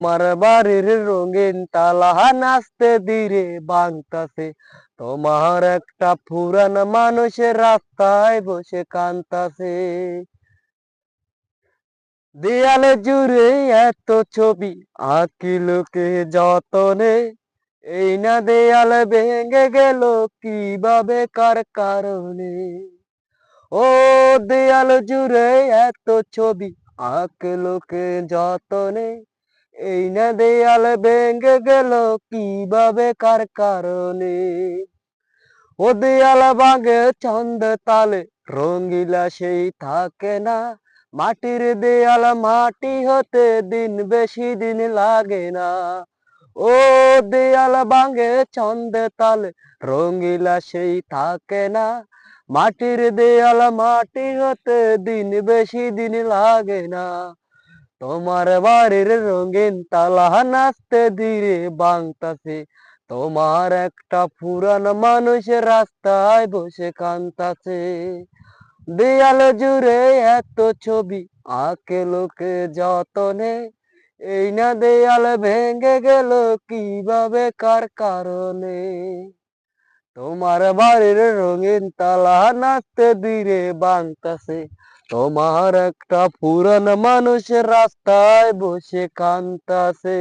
তোমার বাড়ির রঙিন তালা নাচতে ধীরে ভাঙতাছে, তোমার একটা পুরান মানুষের রাস্তায় বসে কান্তাছে। দেয়ালে জুড়ে এত ছবি আঁকি লোকে যতনে, এই না দেয়াল ভেঙে গেল কিভাবে কার কারণে। ও দেয়াল জুড়ে এত ছবি আঁকে লোকে যতনে, এই না দেয়াল ভেঙে গেল কিভাবে কার কারণে। ও দেয়াল ভাঙে ছন্দ তালে, রঙ্গিলা সেই থাকে না, মাটির দেয়াল মাটি হতে দিন বেশি দিন লাগে না। ও দেয়াল ভাঙে ছন্দ তালে, রঙ্গিলা সেই থাকে না, মাটির দেয়াল মাটি হতে দিন বেশি দিন লাগে না। তোমার বাড়ির রঙিন তালা নাচতে ধীরে ভাঙতাছে, তোমার একটা পুরান মানুষ রাস্তায় বসে কান্তাছে। দেয়াল জুড়ে এত ছবি আঁকে লোকে যতনে, এই না দেয়াল ভেঙে গেল কিভাবে কার কারণে। তোমার বাড়ির রঙিন তালা নাচতে ধীরে ভাঙতাছে, তোমার একটা পুরান মানুষের রাস্তায় বসে কান্তাছে।